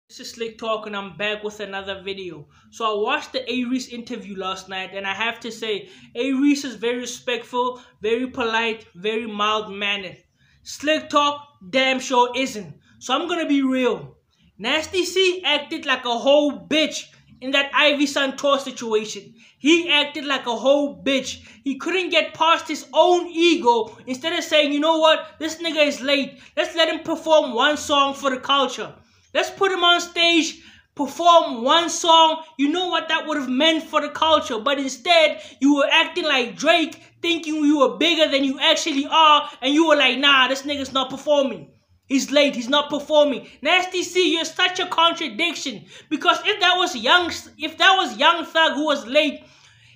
This is Slick Talk and I'm back with another video. So I watched the A-reece interview last night and I have to say A-reece is very respectful, very polite, very mild-mannered. Slick Talk damn sure isn't. So I'm gonna be real. Nasty C acted like a whole bitch in that Ivy Santor situation. He acted like a whole bitch. He couldn't get past his own ego. Instead of saying, you know what, this nigga is late. Let's let him perform one song for the culture. Let's put him on stage, perform one song. You know what that would have meant for the culture. But instead, you were acting like Drake, thinking you were bigger than you actually are. And you were like, nah, this nigga's not performing. He's late, he's not performing. Nasty C, you're such a contradiction. Because if that was Young Thug who was late,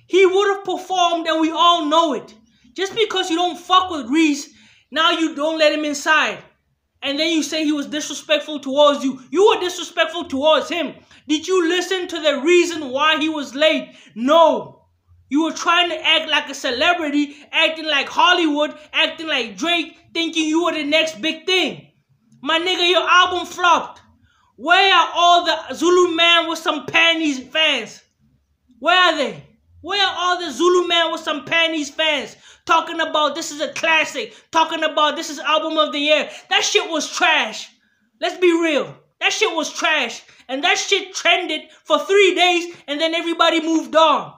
he would have performed and we all know it. Just because you don't fuck with Reece, now you don't let him inside. And then you say he was disrespectful towards you. You were disrespectful towards him. Did you listen to the reason why he was late? No. You were trying to act like a celebrity, acting like Hollywood, acting like Drake, thinking you were the next big thing. My nigga, your album flopped. Where are all the Zulu Man with some panties fans? Where are they? Where are all the Zulu Man with some panties fans? Talking about this is a classic. Talking about this is album of the year. That shit was trash. Let's be real. That shit was trash. And that shit trended for 3 days and then everybody moved on.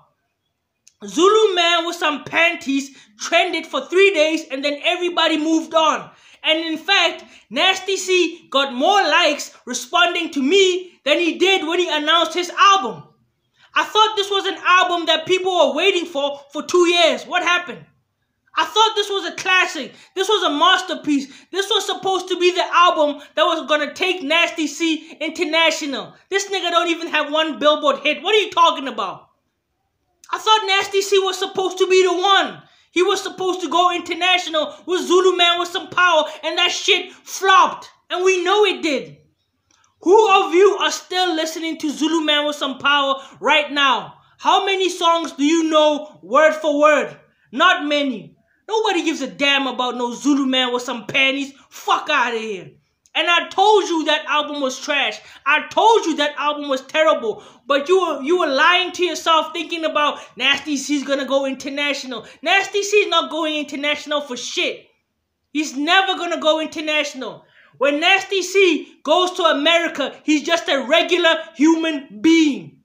Zulu Man with some panties trended for 3 days and then everybody moved on. And in fact, Nasty C got more likes responding to me than he did when he announced his album. I thought this was an album that people were waiting for 2 years. What happened? I thought this was a classic. This was a masterpiece. This was supposed to be the album that was going to take Nasty C international. This nigga don't even have one Billboard hit. What are you talking about? I thought Nasty C was supposed to be the one. He was supposed to go international with Zulu Man with some power, and that shit flopped. And we know it did. Who of you are still listening to Zulu Man with some power right now? How many songs do you know word for word? Not many. Nobody gives a damn about no Zulu Man with some panties. Fuck out of here. And I told you that album was trash. I told you that album was terrible. But you were lying to yourself thinking about Nasty C's gonna go international. Nasty C's not going international for shit. He's never gonna go international. When Nasty C goes to America, he's just a regular human being.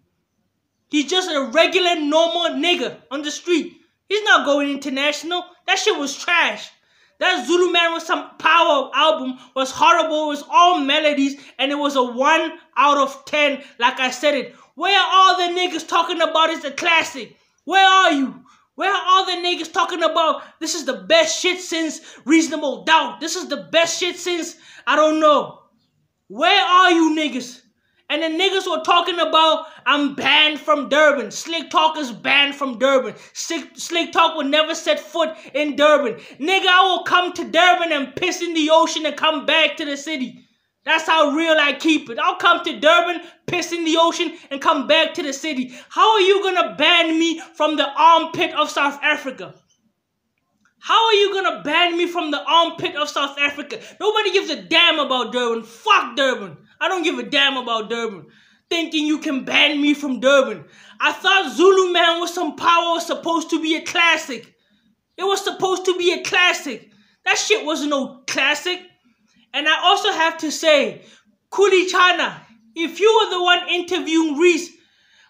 He's just a regular normal nigga on the street. He's not going international. That shit was trash. That Zulu Man with some power album was horrible. It was all melodies and it was a 1 out of 10 like I said it. Where are all the niggas talking about it's a classic? Where are you? Where are all the niggas talking about this is the best shit since Reasonable Doubt? This is the best shit since I don't know. Where are you niggas? And the niggas were talking about, I'm banned from Durban. Slick Talk is banned from Durban. Slick Talk will never set foot in Durban. Nigga, I will come to Durban and piss in the ocean and come back to the city. That's how real I keep it. I'll come to Durban, piss in the ocean, and come back to the city. How are you gonna ban me from the armpit of South Africa? How are you gonna ban me from the armpit of South Africa? Nobody gives a damn about Durban. Fuck Durban. I don't give a damn about Durban. Thinking you can ban me from Durban. I thought Zulu Man with some power was supposed to be a classic. It was supposed to be a classic. That shit wasn't no classic. And I also have to say, Kulichana, if you were the one interviewing Reece,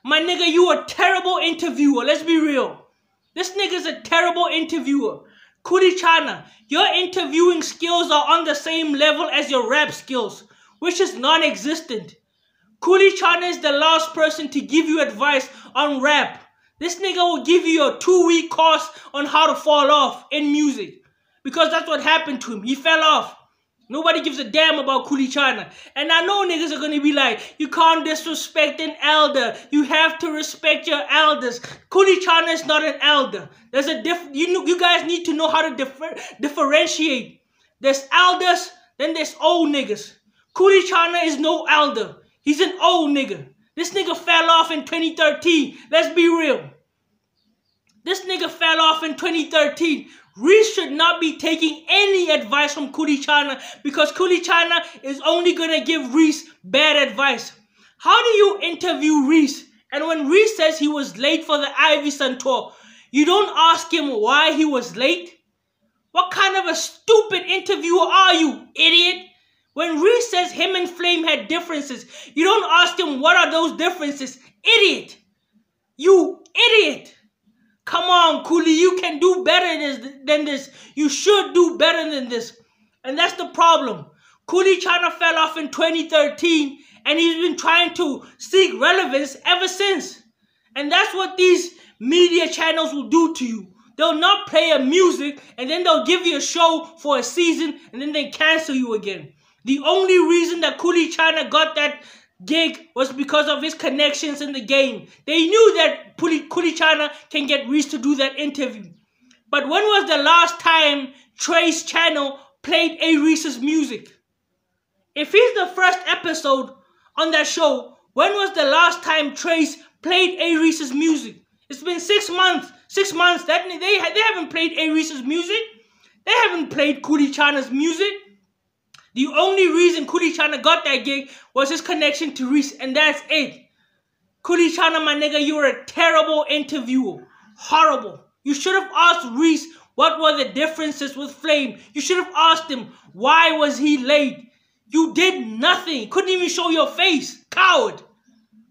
my nigga, you a terrible interviewer. Let's be real. This nigga's a terrible interviewer. Kulichana, your interviewing skills are on the same level as your rap skills, which is non-existent. Kulichana is the last person to give you advice on rap. This nigga will give you a 2-week course on how to fall off in music. Because that's what happened to him. He fell off. Nobody gives a damn about Kulichana. And I know niggas are going to be like, you can't disrespect an elder. You have to respect your elders. Kulichana is not an elder. There's a you guys need to know how to differentiate. There's elders, then there's old niggas. Kulichana is no elder. He's an old nigga. This nigga fell off in 2013. Let's be real. This nigga fell off in 2013. Reece should not be taking any advice from Kulichana because Kulichana is only going to give Reece bad advice. How do you interview Reece? And when Reece says he was late for the Ivyson tour, you don't ask him why he was late? What kind of a stupid interviewer are you, idiot? When Reece says him and Flame had differences, you don't ask him what are those differences, idiot. You idiot. Come on, Cooley, you can do better than this. You should do better than this. And that's the problem. Kulichana fell off in 2013 and he's been trying to seek relevance ever since. And that's what these media channels will do to you. They'll not play your music and then they'll give you a show for a season and then they cancel you again. The only reason that Kulichana got that gig was because of his connections in the game. They knew that Kulichana can get Reece to do that interview. But when was the last time Trey's channel played A-reece's music? If he's the first episode on that show, when was the last time Trey's played A-reece's music? It's been 6 months. 6 months. They haven't played A-reece's music. They haven't played Kulichana's music. The only reason Kulichana got that gig was his connection to Reece, and that's it. Kulichana, my nigga, you were a terrible interviewer. Horrible. You should have asked Reece what were the differences with Flame. You should have asked him why was he late. You did nothing. Couldn't even show your face. Coward.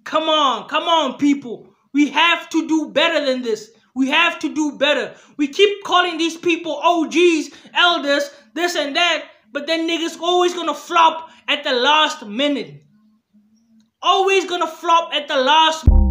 Come on, people. We have to do better than this. We have to do better. We keep calling these people OGs, elders, this and that. But then niggas always gonna flop at the last minute. Always gonna flop at the last minute.